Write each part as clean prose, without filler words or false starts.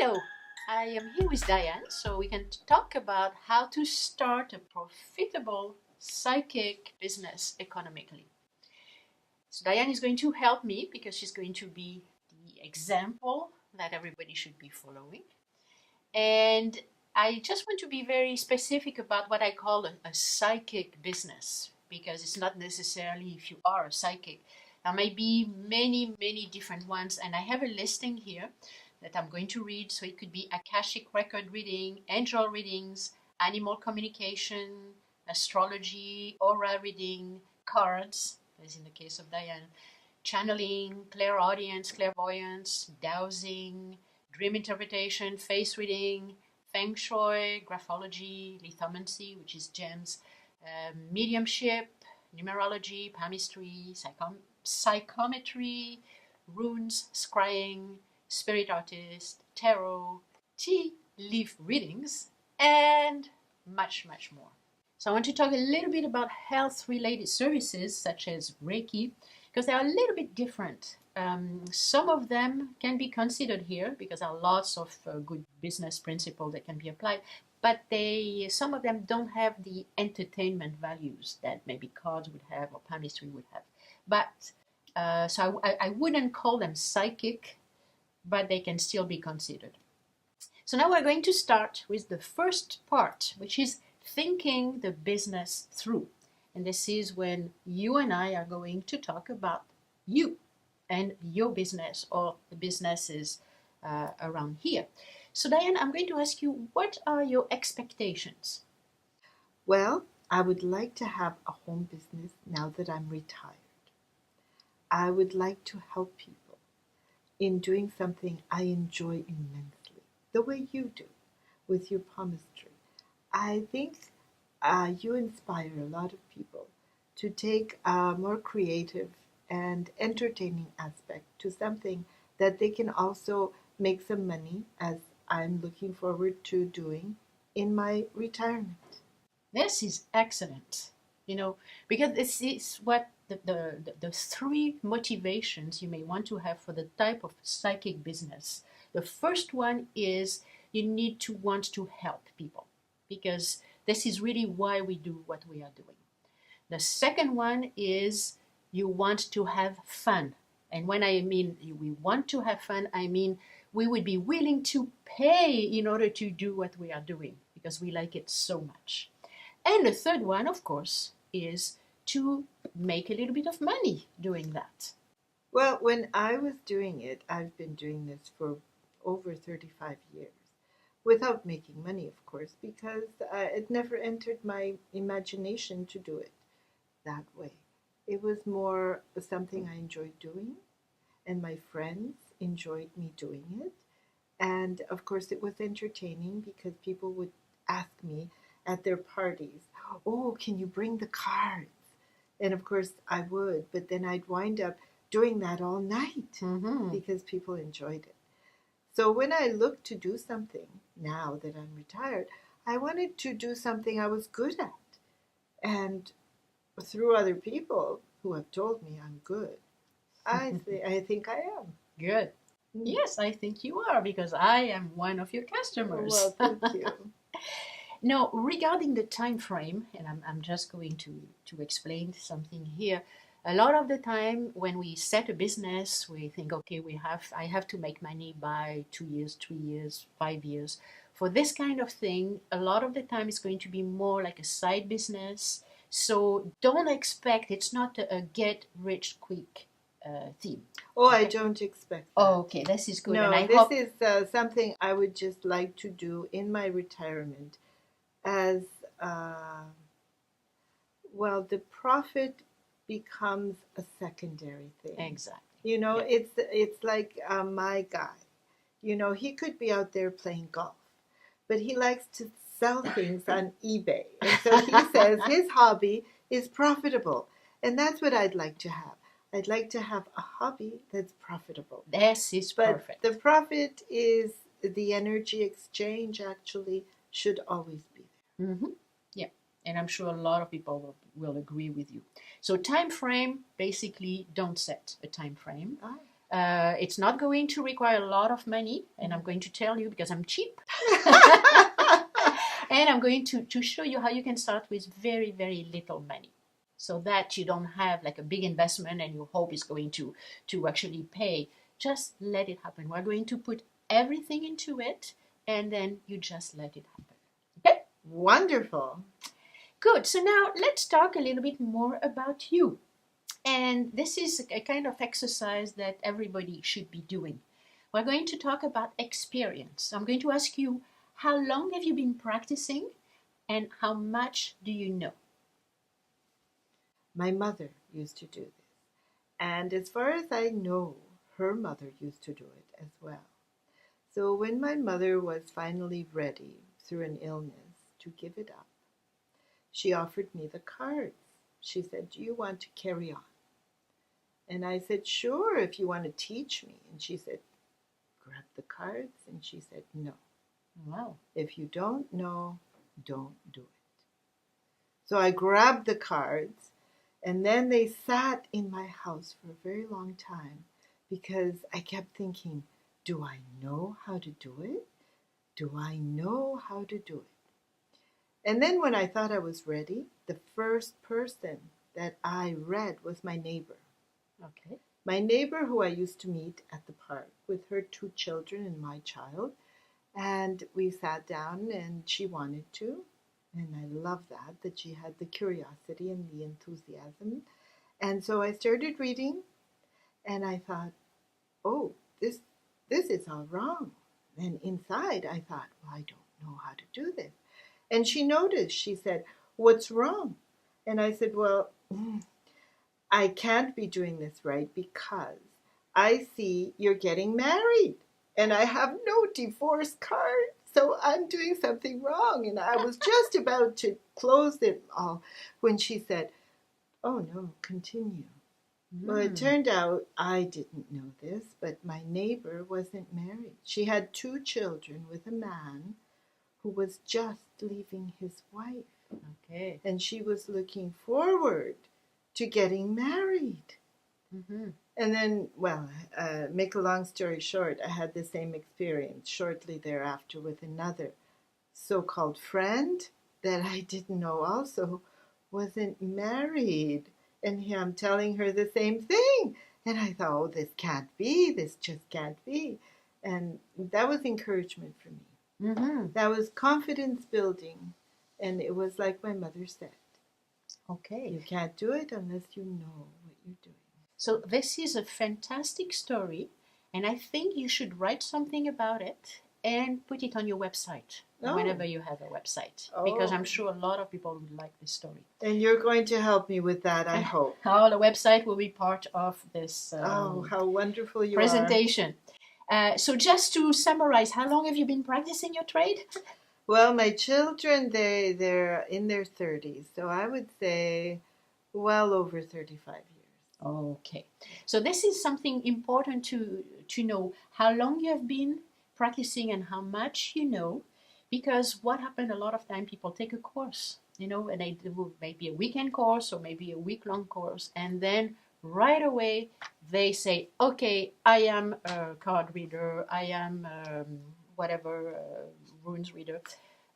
Hello, I am here with Diane, so we can talk about how to start a profitable psychic business economically. So, Diane is going to help me because she's going to be the example that everybody should be following. And I just want to be very specific about what I call a psychic business because it's not necessarily if you are a psychic. There may be many, many different ones, and I have a listing here that I'm going to read. So it could be Akashic record reading, angel readings, animal communication, astrology, aura reading, cards, as in the case of Diane, channeling, clairaudience, clairvoyance, dowsing, dream interpretation, face reading, feng shui, graphology, lithomancy, which is gems, mediumship, numerology, palmistry, psychometry, runes, scrying, spirit artist, tarot, tea leaf readings, and much, much more. So I want to talk a little bit about health-related services such as Reiki, because they are a little bit different. Some of them can be considered here because there are lots of good business principles that can be applied, but some of them don't have the entertainment values that maybe cards would have or palmistry would have. But so I wouldn't call them psychic, but they can still be considered. So now we're going to start with the first part, which is thinking the business through. And this is when you and I are going to talk about you and your business or the businesses around here. So Diane, I'm going to ask you, what are your expectations? Well, I would like to have a home business now that I'm retired. I would like to help people in doing something I enjoy immensely, the way you do with your palmistry. I think you inspire a lot of people to take a more creative and entertaining aspect to something that they can also make some money, as I'm looking forward to doing in my retirement. This is excellent, because this is what the three motivations you may want to have for the type of psychic business. The first one is you need to want to help people because this is really why we do what we are doing. The second one is you want to have fun. And when I mean we want to have fun, I mean we would be willing to pay in order to do what we are doing because we like it so much. And the third one, of course, is to make a little bit of money doing that. Well, when I was doing it, I've been doing this for over 35 years without making money, of course, because it never entered my imagination to do it that way. It was more something I enjoyed doing, and my friends enjoyed me doing it. And of course, it was entertaining because people would ask me at their parties, "Oh, can you bring the cards?" And of course, I would, but then I'd wind up doing that all night because people enjoyed it. So when I looked to do something, now that I'm retired, I wanted to do something I was good at. And through other people who have told me I'm good, I think I am. Good. Yes, I think you are because I am one of your customers. Well, thank you. Now, regarding the time frame, and I'm just going to explain something here. A lot of the time when we set a business, we think, okay, I have to make money by 2 years, 3 years, 5 years. For this kind of thing, a lot of the time it's going to be more like a side business. So don't expect, it's not a get rich quick theme. Oh, I don't expect that. Oh, okay, this is good. No, and this is something I would just like to do in my retirement as, well, the profit becomes a secondary thing. Exactly. Yeah. It's like my guy. He could be out there playing golf, but he likes to sell things on eBay. And so he says his hobby is profitable. And that's what I'd like to have. I'd like to have a hobby that's profitable. This is perfect. But the profit is the energy exchange actually should always be there. Yeah, and I'm sure a lot of people will agree with you. So time frame, basically don't set a time frame. It's not going to require a lot of money, and I'm going to tell you because I'm cheap. And I'm going to show you how you can start with very, very little money, so that you don't have like a big investment and you hope it's going to actually pay. Just let it happen. We're going to put everything into it, and then you just let it happen. Okay? Wonderful. Good. So now let's talk a little bit more about you. And this is a kind of exercise that everybody should be doing. We're going to talk about experience. I'm going to ask you, how long have you been practicing and how much do you know? My mother used to do this. And as far as I know, her mother used to do it as well. So when my mother was finally ready through an illness to give it up, she offered me the cards. She said, "Do you want to carry on?" And I said, "Sure, if you want to teach me." And she said, "Grab the cards." And she said, "No. Wow. If you don't know, don't do it." So I grabbed the cards, and then they sat in my house for a very long time because I kept thinking, do I know how to do it? Do I know how to do it? And then when I thought I was ready, the first person that I read was my neighbor. Okay. My neighbor who I used to meet at the park with her 2 children and my child. And we sat down and she wanted to. And I love that she had the curiosity and the enthusiasm. And so I started reading and I thought, oh, this is all wrong. And inside I thought, well, I don't know how to do this. And she noticed, she said, "What's wrong?" And I said, well, I can't be doing this right because I see you're getting married and I have no divorce card. So I'm doing something wrong. And I was just about to close it all when she said, "Oh no, continue." Well, it turned out I didn't know this, but my neighbor wasn't married. She had 2 children with a man who was just leaving his wife. Okay. And she was looking forward to getting married. Mm-hmm. And then, well, make a long story short, I had the same experience shortly thereafter with another so-called friend that I didn't know also wasn't married. And here I'm telling her the same thing. And I thought, oh, this can't be. This just can't be. And that was encouragement for me. Mm-hmm. That was confidence building. And it was like my mother said, Okay. you can't do it unless you know what you're doing. So this is a fantastic story, and I think you should write something about it and put it on your website whenever you have a website, because I'm sure a lot of people would like this story. And you're going to help me with that, I hope. Our website will be part of this how wonderful you presentation. So just to summarize, how long have you been practicing your trade? Well, my children, they're in their 30s, so I would say well over 35 years. Okay. So this is something important to know, how long you have been practicing and how much you know, because what happened a lot of time, people take a course, and they do maybe a weekend course or maybe a week-long course, and then right away they say, okay, I am a card reader, I am whatever runes reader,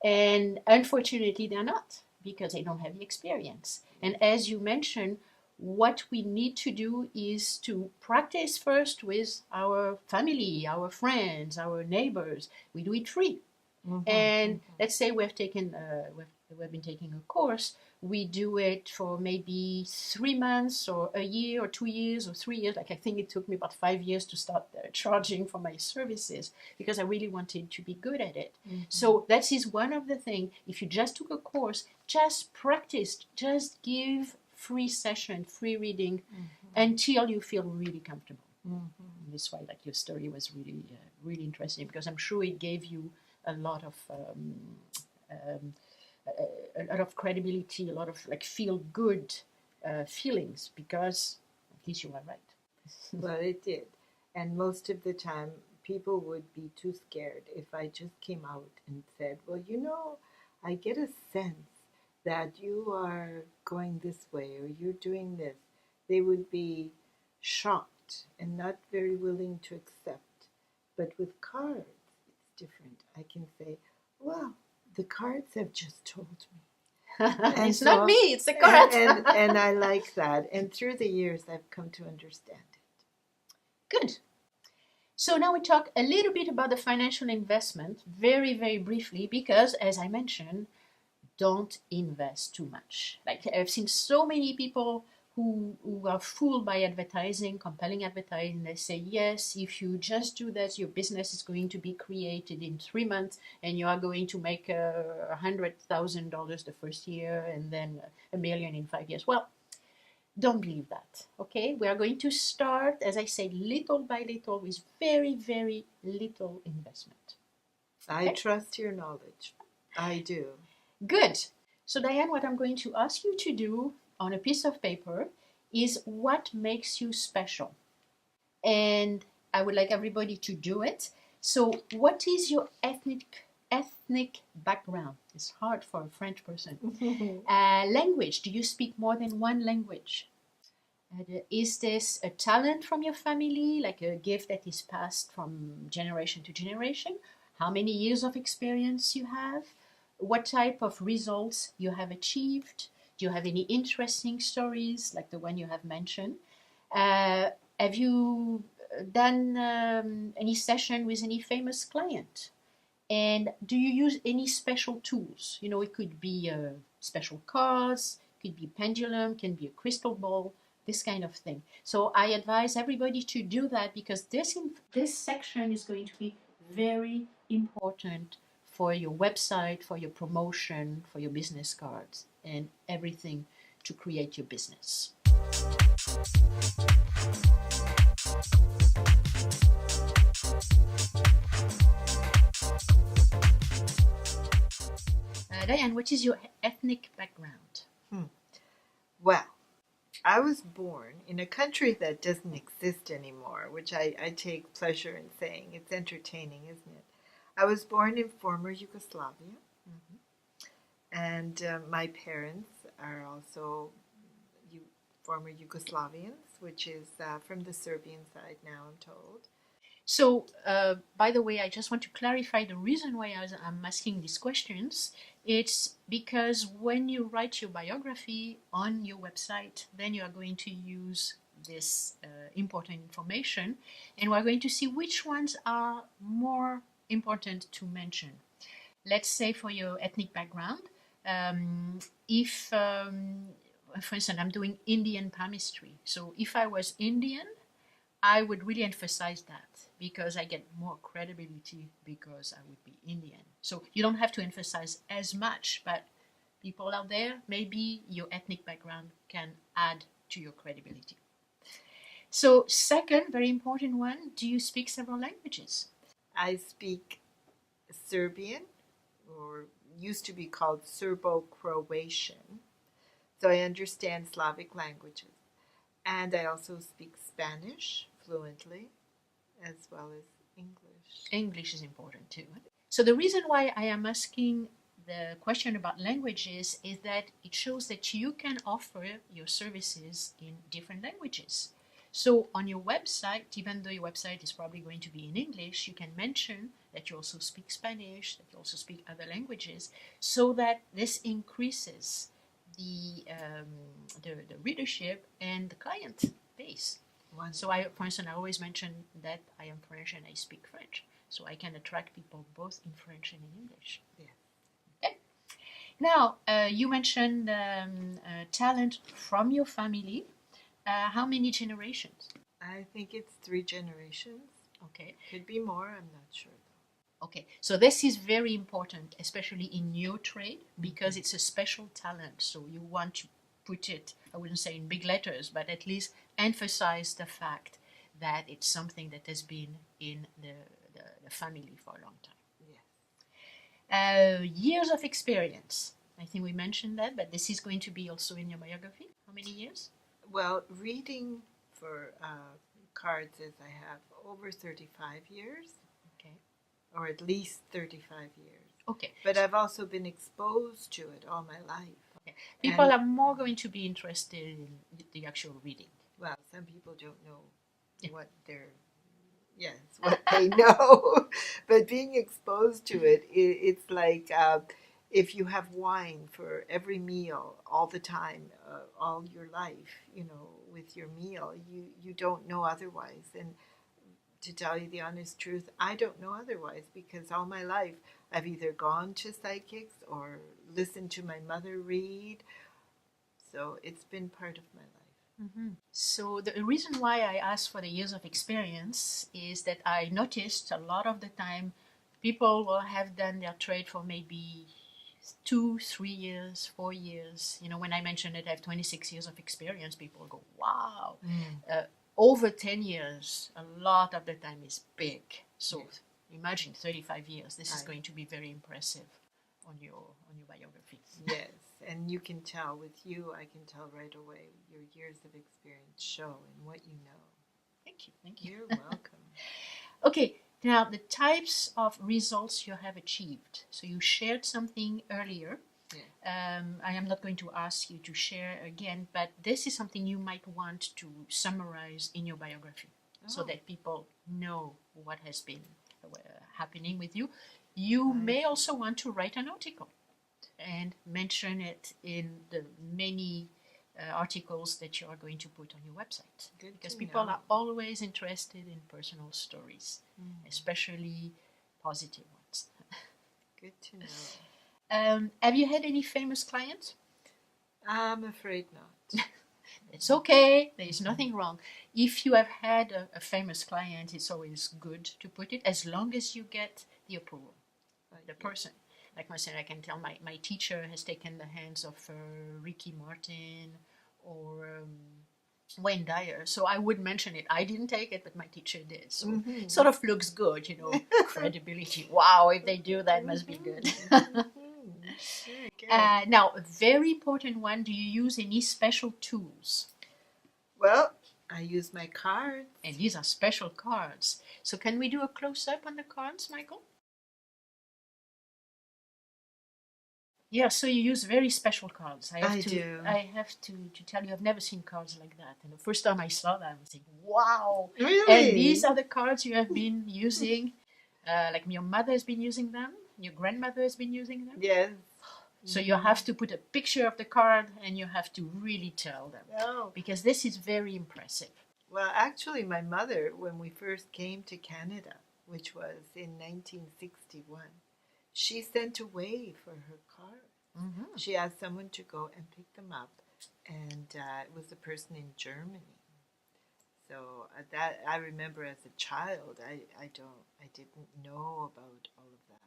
and unfortunately they're not, because they don't have the experience. And as you mentioned, what we need to do is to practice first with our family, our friends, our neighbors. We do it free. Mm-hmm, and let's say we've been taking a course. We do it for maybe 3 months or a year or 2 years or 3 years. Like, I think it took me about 5 years to start charging for my services because I really wanted to be good at it. Mm-hmm. So that is one of the things. If you just took a course, just practice, just give free session, free reading, until you feel really comfortable. Mm-hmm. That's why, like, your story was really, really interesting, because I'm sure it gave you a lot of credibility, a lot of like feel good feelings, because at least you were right. Well, it did, and most of the time people would be too scared if I just came out and said, well, I get a sense that you are going this way or you're doing this. They would be shocked reject and not very willing to accept. But with cards, it's different. I can say, well, the cards have just told me. And It's so, not me, it's the cards. and I like that. And through the years, I've come to understand it. Good. So now we talk a little bit about the financial investment, very, very briefly, because as I mentioned, don't invest too much. Like I've seen so many people who are fooled by advertising, compelling advertising. They say, yes, if you just do that, your business is going to be created in 3 months and you are going to make $100,000 the first year and then $1 million in 5 years. Well, don't believe that, okay? We are going to start, as I said, little by little with very, very little investment. I trust your knowledge. I do. Good. So Diane, what I'm going to ask you to do on a piece of paper is what makes you special. And I would like everybody to do it. So what is your ethnic background? It's hard for a French person. Language. Do you speak more than one language? Is this a talent from your family, like a gift that is passed from generation to generation? How many years of experience you have? What type of results you have achieved? Do you have any interesting stories like the one you have mentioned? Have you done any session with any famous client? And do you use any special tools? You know, it could be special cards, could be pendulum, can be a crystal ball, this kind of thing. So I advise everybody to do that because this section is going to be very important for your website, for your promotion, for your business cards, and everything to create your business. Diane, what is your ethnic background? Well, I was born in a country that doesn't exist anymore, which I take pleasure in saying. It's entertaining, isn't it? I was born in former Yugoslavia, and my parents are also former Yugoslavians, which is from the Serbian side now, I'm told. So, by the way, I just want to clarify the reason why I'm asking these questions. It's because when you write your biography on your website, then you are going to use this important information, and we're going to see which ones are more important to mention. Let's say for your ethnic background, if, for instance, I'm doing Indian palmistry, so if I was Indian, I would really emphasize that because I get more credibility because I would be Indian. So you don't have to emphasize as much, but people out there, maybe your ethnic background can add to your credibility. So second, very important one, do you speak several languages? I speak Serbian, or used to be called Serbo-Croatian. So I understand Slavic languages. And I also speak Spanish fluently, as well as English. English is important too. So the reason why I am asking the question about languages is that it shows that you can offer your services in different languages. So on your website, even though your website is probably going to be in English, you can mention that you also speak Spanish, that you also speak other languages, so that this increases the readership and the client base. So for instance, I always mention that I am French and I speak French, so I can attract people both in French and in English. Yeah. Okay. Now, you mentioned talent from your family. How many generations? I think it's 3 generations. Okay. Could be more, I'm not sure though. Okay, so this is very important, especially in your trade, because it's a special talent. So you want to put it, I wouldn't say in big letters, but at least emphasize the fact that it's something that has been in the family for a long time. Yeah. Years of experience. I think we mentioned that, but this is going to be also in your biography. How many years? Well, reading for cards is I have over 35 years. Okay. Or at least 35 years. Okay. But I've also been exposed to it all my life. Okay. People are more going to be interested in the actual reading. Well, some people don't know what they're, yes, what they know. But being exposed to it, it's like if you have wine for every meal all the time, all your life, with your meal, you don't know otherwise. And to tell you the honest truth, I don't know otherwise, because all my life I've either gone to psychics or listened to my mother read. So it's been part of my life. Mm-hmm. So the reason why I asked for the years of experience is that I noticed a lot of the time people will have done their trade for maybe 2, 3 years, 4 years. When I mention it, I have 26 years of experience, people go, wow. Over 10 years, a lot of the time is big. So imagine 35 years. This is going to be very impressive on your biography. Yes, and you can tell with you, I can tell right away your years of experience show in what you know. Thank you. You're welcome. Okay, now the types of results you have achieved. So you shared something earlier. I am not going to ask you to share again, but this is something you might want to summarize in your biography so that people know what has been happening with you. You may also want to write an article and mention it in the many articles that you are going to put on your website. Because people are always interested in personal stories, especially positive ones. Good to know. Have you had any famous clients? I'm afraid not. It's okay. There is nothing wrong. If you have had a famous client, it's always good to put it, as long as you get the approval of the person. Like myself, I can tell my teacher has taken the hands of Ricky Martin or Wayne Dyer. So I would mention it. I didn't take it, but my teacher did. So it sort of looks good, credibility. Wow, if they do that, must be good. Now, a very important one, do you use any special tools? Well, I use my cards. And these are special cards. So can we do a close-up on the cards, Michael? Yeah, so you use very special cards. I do. I have to tell you, I've never seen cards like that. And the first time I saw that, I was like, wow. Really? And these are the cards you have been using. Like your mother has been using them. Your grandmother has been using them. Yes. So you have to put a picture of the card and you have to really tell them. Oh. Because this is very impressive. Well, actually, my mother, when we first came to Canada, which was in 1961, she sent away for her cards. She asked someone to go and pick them up, and it was a person in Germany. So that I remember as a child, I didn't know about all of that.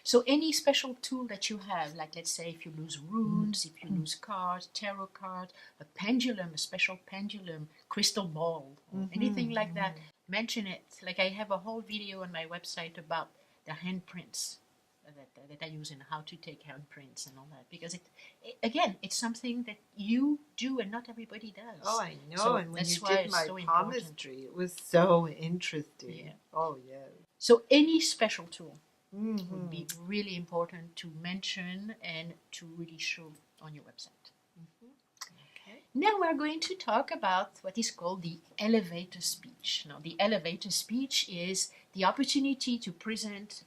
So any special tool that you have, like let's say if you lose runes, if you lose cards, tarot cards, a pendulum, a special pendulum, crystal ball, or anything like that, mention it. Like I have a whole video on my website about the handprints that I use and how to take handprints and all that. Because again, it's something that you do and not everybody does. Oh, I know. So and when that's you why did it's my so palmistry, it was so interesting. Yeah. Oh, yes. So any special tool would be really important to mention and to really show on your website. Okay. Now we're going to talk about what is called the elevator speech. Now, the elevator speech is the opportunity to present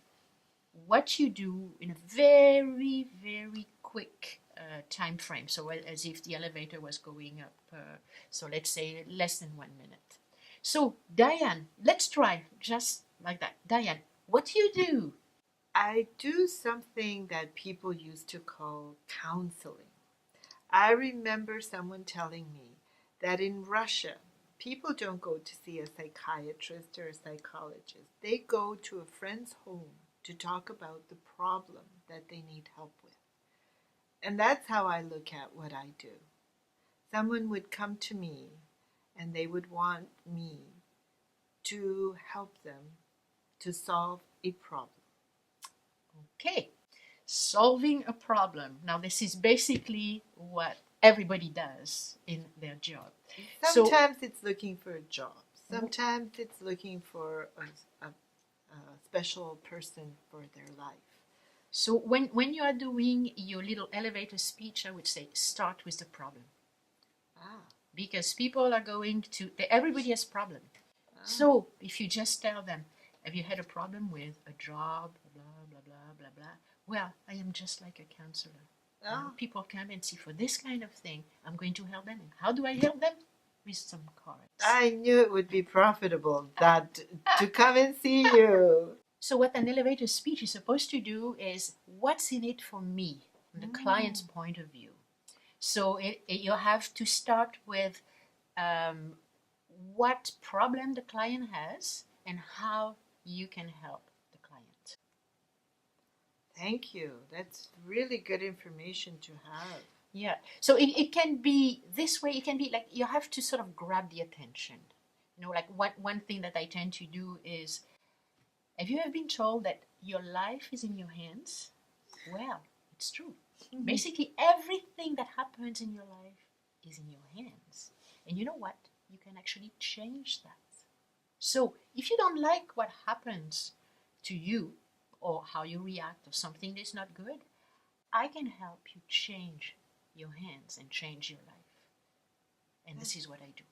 what you do in a very, very quick time frame. So as if the elevator was going up, so let's say less than 1 minute. So Diane, let's try just like that. Diane, what do you do? I do something that people used to call counseling. I remember someone telling me that in Russia, people don't go to see a psychiatrist or a psychologist. They go to a friend's home to talk about the problem that they need help with. And that's how I look at what I do. Someone would come to me and they would want me to help them to solve a problem. Okay, solving a problem. Now, this is basically what everybody does in their job. Sometimes it's looking for a job. Sometimes it's looking for a special person for their life. So when you are doing your little elevator speech, I would say start with the problem. because people are going to, everybody has problem. Ah. So if you just tell them, have you had a problem with a job, blah, blah, blah, blah, blah. Well, I am just like a counselor. Ah. People come and see for this kind of thing. I'm going to help them. And how do I help them? With some cards. I knew it would be profitable that to come and see you. So what an elevator speech is supposed to do is, what's in it for me from the client's point of view. So you have to start with what problem the client has and how you can help the client. Thank you. That's really good information to have. Yeah. So it can be this way. It can be like you have to sort of grab the attention. Like one thing that I tend to do is, have you ever been told that your life is in your hands? Well, it's true. Mm-hmm. Basically, everything that happens in your life is in your hands. And you know what? You can actually change that. So if you don't like what happens to you or how you react or something that's not good, I can help you change your hands and change your life. And this is what I do.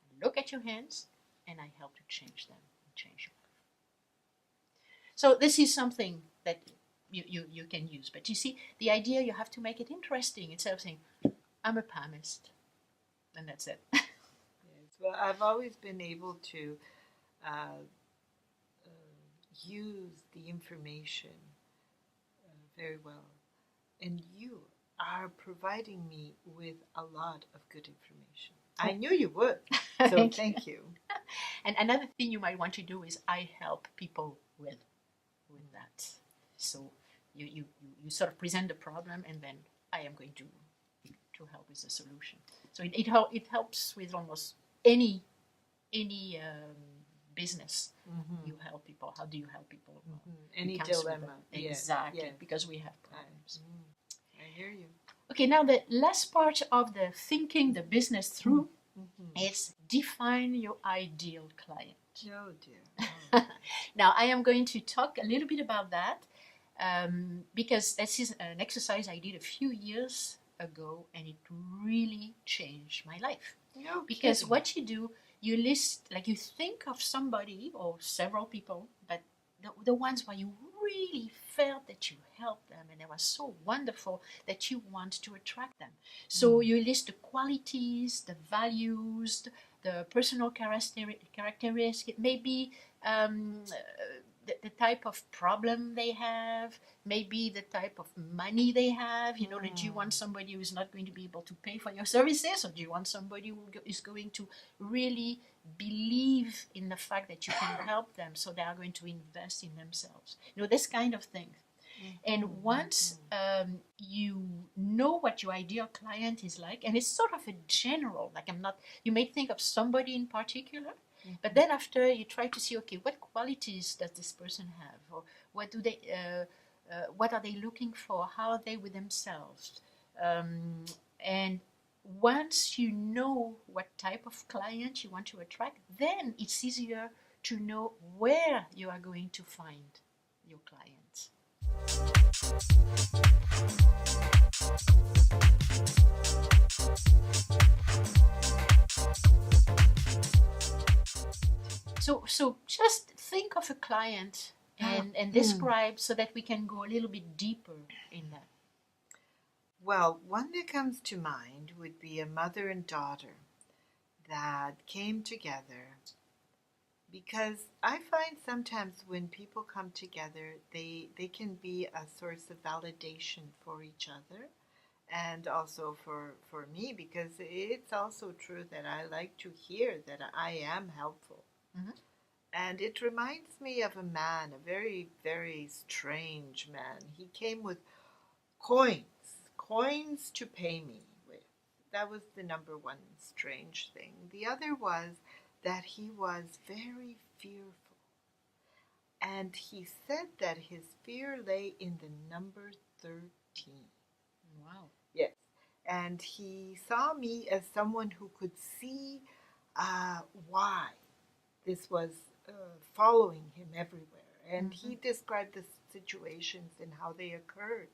I look at your hands and I help to change them and change your life. So this is something that you can use. But you see, the idea, you have to make it interesting instead of saying, I'm a palmist. And that's it. Yes. Well, I've always been able to use the information very well. And you are providing me with a lot of good information. I knew you would. So thank you. And another thing you might want to do is I help people with that. So you sort of present the problem, and then I am going to help with the solution. So it helps with almost any business. Mm-hmm. You help people. How do you help people? Mm-hmm. Any dilemma. Exactly, yes. Because we have problems. I hear you. Okay, now the last part of the thinking the business through is define your ideal client. Oh dear. Oh. Now I am going to talk a little bit about that because this is an exercise I did a few years ago, and it really changed my life. No because kidding. what you do, you list, like you think of somebody or several people, but the ones where you really felt that you helped them and they were so wonderful that you want to attract them. So you list the qualities, the values, the personal characteristics, maybe the type of problem they have, maybe the type of money they have. Do you want somebody who is not going to be able to pay for your services, or do you want somebody who is going to really believe in the fact that you can help them, so they are going to invest in themselves? This kind of thing. And once you know what your ideal client is like, and it's sort of a general, like you may think of somebody in particular, but then after you try to see, okay, what qualities does this person have, or what do they, what are they looking for? How are they with themselves? And once you know what type of client you want to attract, then it's easier to know where you are going to find your clients. So just think of a client and describe so that we can go a little bit deeper in that. Well, one that comes to mind would be a mother and daughter that came together, because I find sometimes when people come together, they can be a source of validation for each other and also for me, because it's also true that I like to hear that I am helpful. Mm-hmm. And it reminds me of a man, a very, very strange man. He came with coins to pay me with. That was the number one strange thing. The other was that he was very fearful. And he said that his fear lay in the number 13. Wow. Yes. And he saw me as someone who could see why this was following him everywhere. And he described the situations and how they occurred.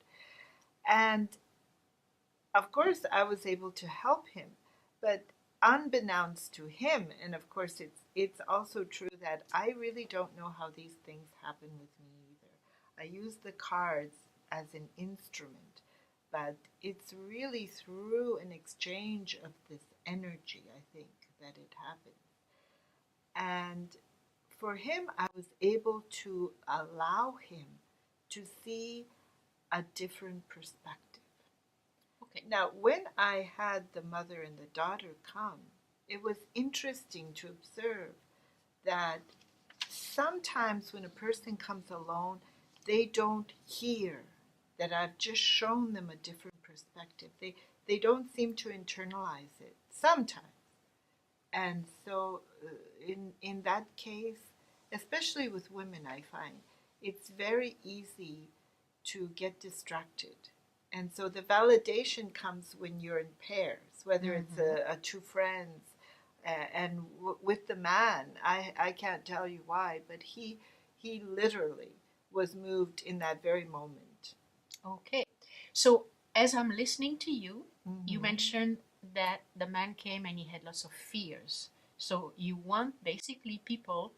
And of course, I was able to help him. But unbeknownst to him, and of course it's also true that I really don't know how these things happen with me either. I use the cards as an instrument, but it's really through an exchange of this energy, I think, that it happens. And for him, I was able to allow him to see a different perspective. Okay. Now, when I had the mother and the daughter come, it was interesting to observe that sometimes when a person comes alone, they don't hear that I've just shown them a different perspective. They don't seem to internalize it sometimes. And so in that case, especially with women, I find it's very easy to get distracted. And so the validation comes when you're in pairs, whether it's a two friends. And with the man, I can't tell you why, but he literally was moved in that very moment. Okay. So as I'm listening to you, you mentioned that the man came and he had lots of fears. So you want basically people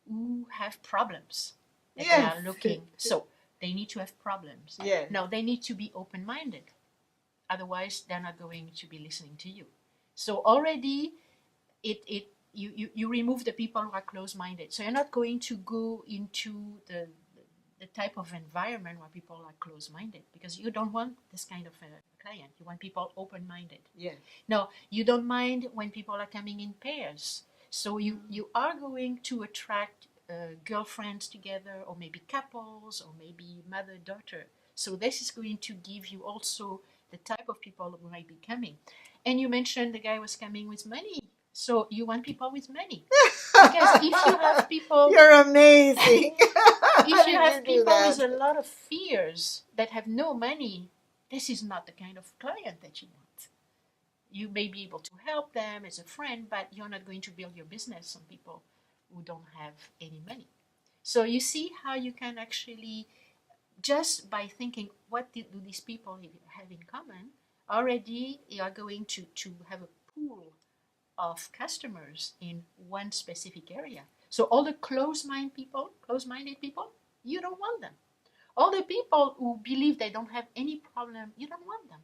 who have problems that they are looking. So they need to have problems. Yes. Now they need to be open-minded. Otherwise, they're not going to be listening to you. So already you remove the people who are close-minded. So you're not going to go into the type of environment where people are close-minded, because you don't want this kind of a client. You want people open-minded. Yes. No, you don't mind when people are coming in pairs. So you are going to attract girlfriends together, or maybe couples, or maybe mother-daughter. So this is going to give you also the type of people who might be coming. And you mentioned the guy was coming with money. So you want people with money. Because if you have people... You're amazing. If you have people with a lot of fears that have no money, this is not the kind of client that you want. You may be able to help them as a friend, but you're not going to build your business on people who don't have any money. So you see how you can actually, just by thinking, what do these people have in common, already you are going to have a pool of customers in one specific area. So all the close-minded people, you don't want them. All the people who believe they don't have any problem, you don't want them.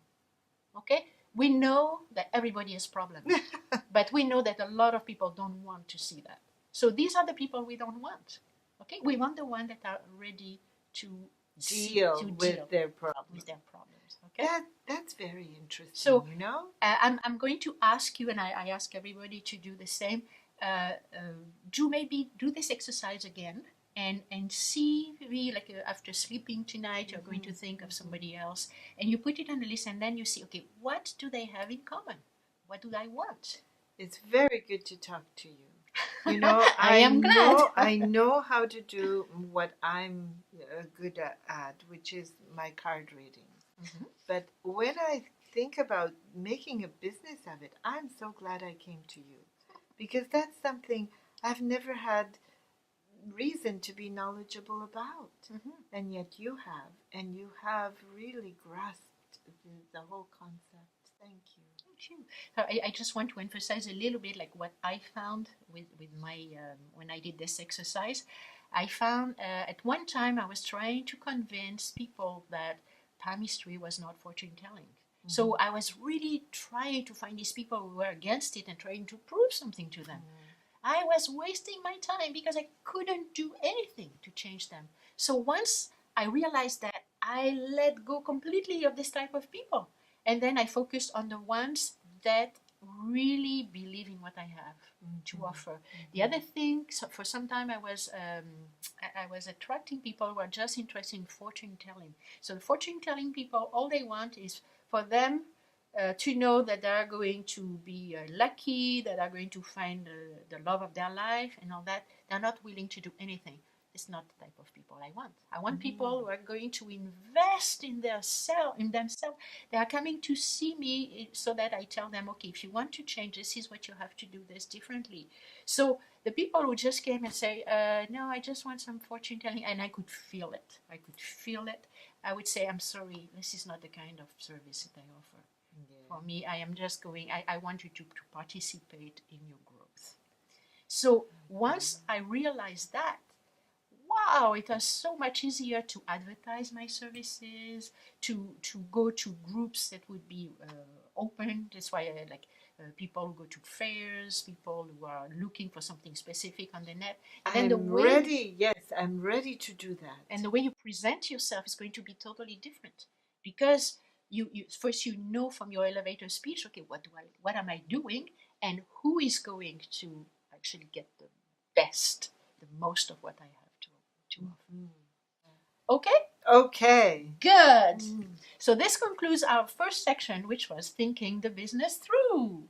Okay? We know that everybody has problems, but we know that a lot of people don't want to see that. So these are the people we don't want. Okay? We want the ones that are ready to deal with their problems. Okay? That's very interesting. So, you know, I'm going to ask you, and I ask everybody to do the same. Do this exercise again, and see, maybe like after sleeping tonight, you're going to think of somebody else, and you put it on the list, and then you see, okay, what do they have in common? What do I want? It's very good to talk to you. You know, I am glad. I know how to do what I'm good at, which is my card reading. But when I think about making a business of it, I'm so glad I came to you, because that's something I've never had reason to be knowledgeable about. And yet you have, and you have really grasped the whole concept. Thank you. I just want to emphasize a little bit like what I found with my when I did this exercise. I found at one time I was trying to convince people that palmistry was not fortune telling. So I was really trying to find these people who were against it and trying to prove something to them. I was wasting my time because I couldn't do anything to change them. So once I realized that, I let go completely of this type of people. And then I focused on the ones that really believe in what I have to offer. The other thing, so for some time I was attracting people who are just interested in fortune telling. So the fortune telling people, all they want is for them to know that they are going to be lucky, that are going to find the love of their life and all that. They're not willing to do anything. It's not the type of people I want. I want people who are going to invest in themselves. They are coming to see me so that I tell them, okay, if you want to change, this is what you have to do this differently. So the people who just came and say, no, I just want some fortune telling, and I could feel it. I would say, I'm sorry, this is not the kind of service that I offer. For me, I am just going, I want you to participate in your growth. So once I realized that, wow, it was so much easier to advertise my services, to go to groups that would be open. That's why I like people who go to fairs, people who are looking for something specific on the net. And then I'm ready. Yes, I'm ready to do that. And the way you present yourself is going to be totally different, because you first, you know, from your elevator speech, okay, what am I doing, and who is going to actually get the best, the most of what I have to offer. Okay? Okay. Good. So this concludes our first section, which was thinking the business through.